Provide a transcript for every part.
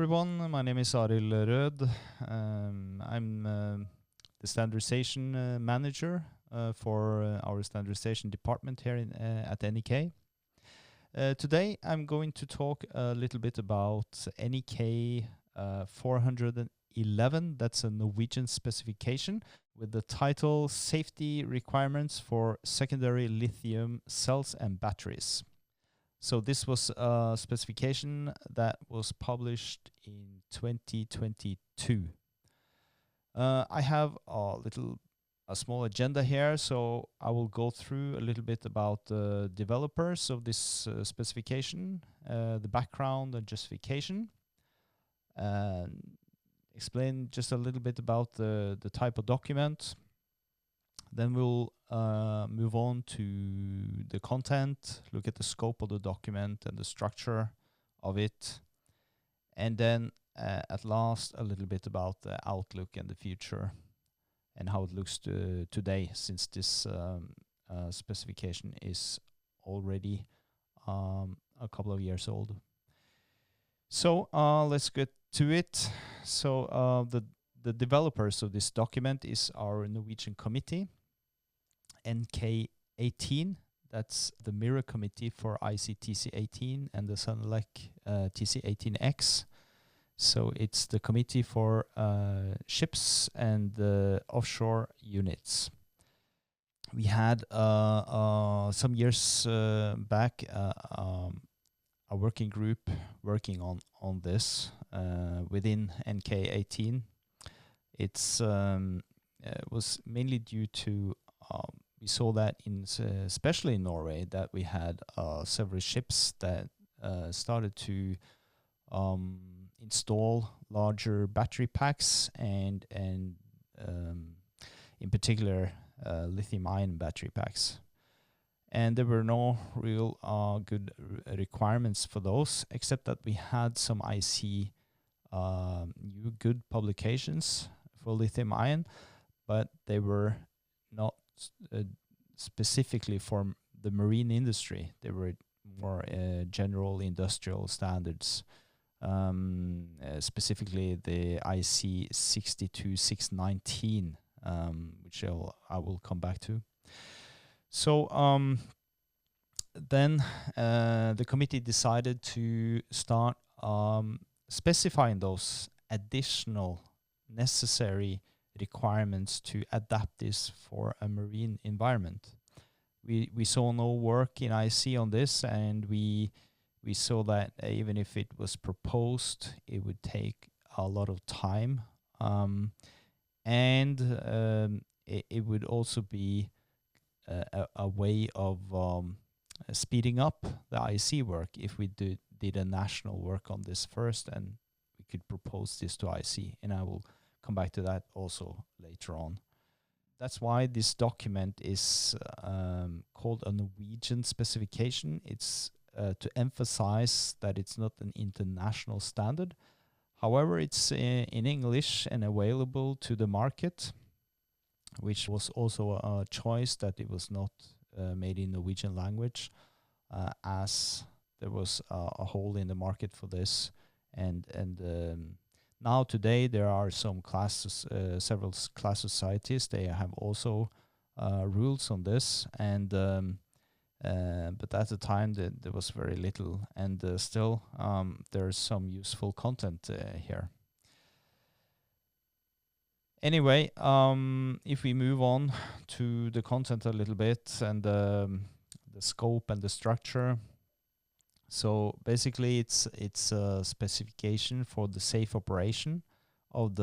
everyone, my name is Arild Røed. I'm the standardization manager for our standardization department here at NEK. Today I'm going to talk a little bit about NEK 411. That's a Norwegian specification with the title Safety Requirements for Secondary Lithium Cells and Batteries. So this was a specification that was published in 2022. I have a small agenda here, so I will go through a little bit about the developers of this specification, the background and justification, and explain just a little bit about the type of document. Then we'll move on to the content, look at the scope of the document and the structure of it. And then at last, a little bit about the outlook and the future and how it looks today, since this specification is already a couple of years old. So let's get to it. So the developers of this document is our Norwegian committee, NK 18, that's the mirror committee for IEC TC 18 and the Sunelec TC 18X. So it's the committee for ships and offshore units. We had some years back a working group working on this within NK 18. It's was mainly due to we saw that especially in Norway, that we had several ships that started to install larger battery packs and in particular lithium-ion battery packs. And there were no real good requirements for those, except that we had some IEC new good publications for lithium-ion, but they were not specifically for the marine industry. They were more general industrial standards, specifically the IEC 62619, which I will come back to. So then the committee decided to start specifying those additional necessary requirements to adapt this for a marine environment. We saw no work in IEC on this, and we saw that even if it was proposed, it would take a lot of time, and it would also be a way of speeding up the IEC work if we did a national work on this first, and we could propose this to IEC, and I will come back to that also later on. That's why this document is called a Norwegian specification. It's to emphasize that it's not an international standard. However, it's in English and available to the market, which was also a choice that it was not made in Norwegian language, as there was a hole in the market for this. And now today there are some classes, several class societies. They have also rules on this, and but at the time there was very little, and still there's some useful content here. Anyway, if we move on to the content a little bit and the scope and the structure. So basically, it's a specification for the safe operation of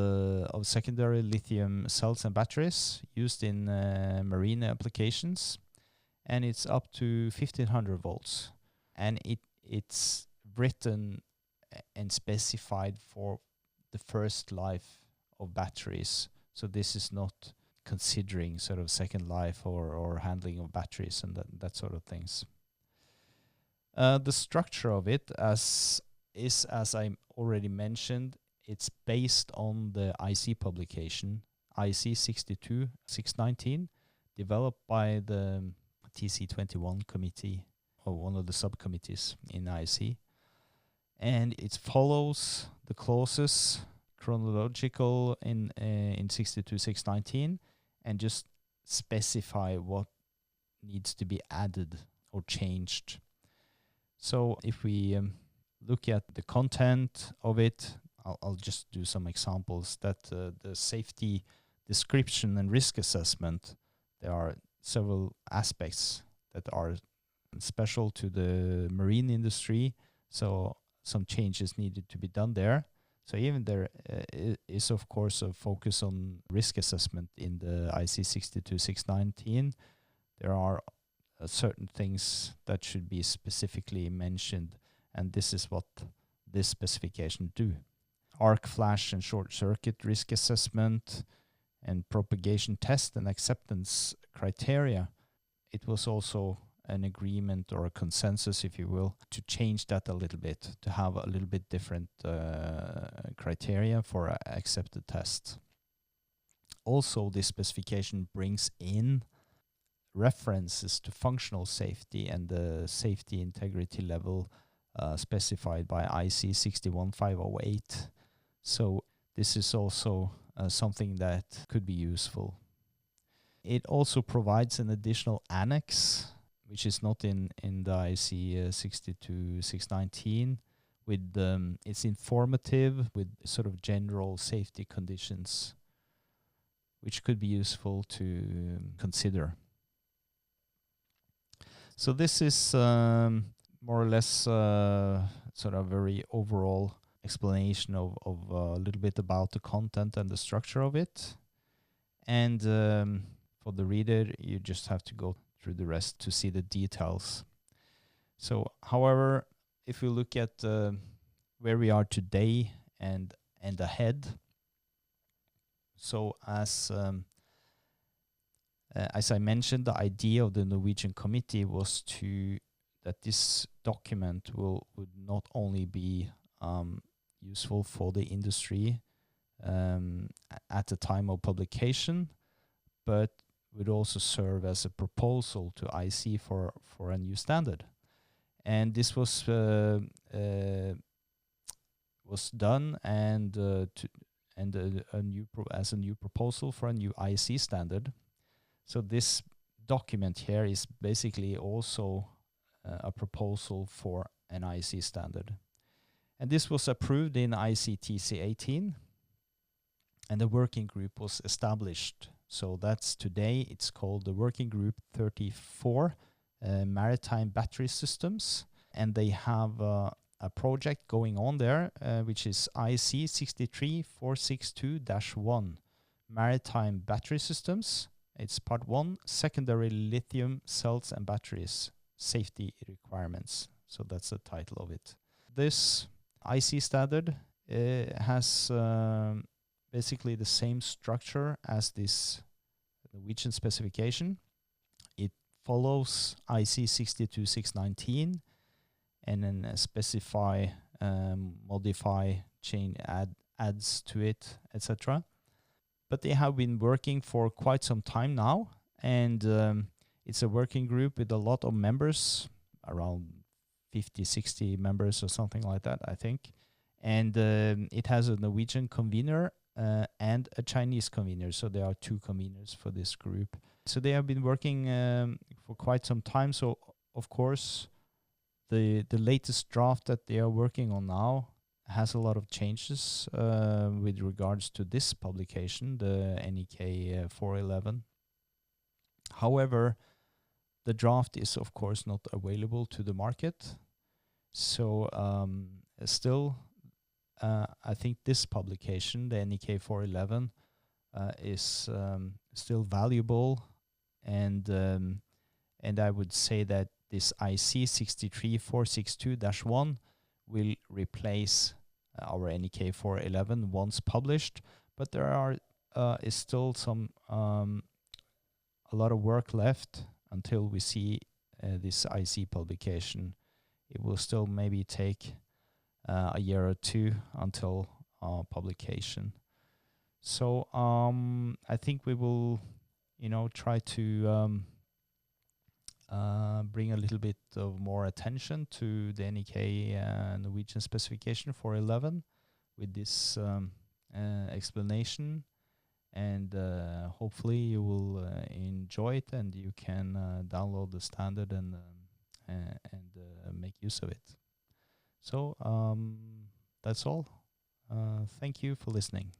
secondary lithium cells and batteries used in marine applications, and it's up to 1500 volts, and it's written and specified for the first life of batteries. So this is not considering sort of second life or handling of batteries and that sort of things. The structure of it as I already mentioned, it's based on the IEC publication, IEC 62619, developed by the TC21 committee, or one of the subcommittees in IEC. and it follows the clauses chronological in 62.619 and just specify what needs to be added or changed. So if we look at the content of it, I'll just do some examples. That the safety description and risk assessment, there are several aspects that are special to the marine industry, so some changes needed to be done there. So even there is, of course, a focus on risk assessment in the IEC 62.619. There are certain things that should be specifically mentioned, and this is what this specification do. Arc flash and short circuit risk assessment and propagation test and acceptance criteria. It was also an agreement or a consensus, if you will, to change that a little bit, to have a little bit different criteria for accepted tests. Also, this specification brings in references to functional safety and the safety integrity level specified by IEC 61508. So this is also something that could be useful. It also provides an additional annex, which is not in the IEC 62.619. With it's informative with sort of general safety conditions, which could be useful to consider. So this is more or less sort of very overall explanation of a little bit about the content and the structure of it. And for the reader, you just have to go through the rest to see the details. So, however, if we look at where we are today and ahead, so as I mentioned, the idea of the Norwegian committee was that this document would not only be useful for the industry at the time of publication, but would also serve as a proposal to IEC for a new standard. And this was done as a new proposal for a new IEC standard. So this document here is basically also a proposal for an IEC standard. And this was approved in IEC TC 18, and the working group was established. So that's today, it's called the Working Group 34, Maritime Battery Systems. And they have a project going on there, which is IEC 63462-1, Maritime Battery Systems. It's part 1, secondary lithium cells and batteries, safety requirements. So that's the title of it. This IEC standard has basically the same structure as this Norwegian specification. It follows IEC 62.619 and then specify, modify, change, adds to it, etc. But they have been working for quite some time now, and it's a working group with a lot of members, around 50, 60 members or something like that, I think. And it has a Norwegian convener and a Chinese convener, so there are 2 conveners for this group. So they have been working for quite some time. So of course, the latest draft that they are working on now has a lot of changes with regards to this publication, the NEK 411. However, the draft is of course not available to the market. So still, I think this publication, the NEK 411, is still valuable, and I would say that this IEC 63462-1 will replace our NEK 411 once published, but there is still a lot of work left until we see this IEC publication. It will still maybe take a year or 2 until publication. So I think we will, try to bring a little bit of more attention to the NEK Norwegian specification 411 with this explanation, and hopefully you will enjoy it, and you can download the standard and make use of it. So that's all. Thank you for listening.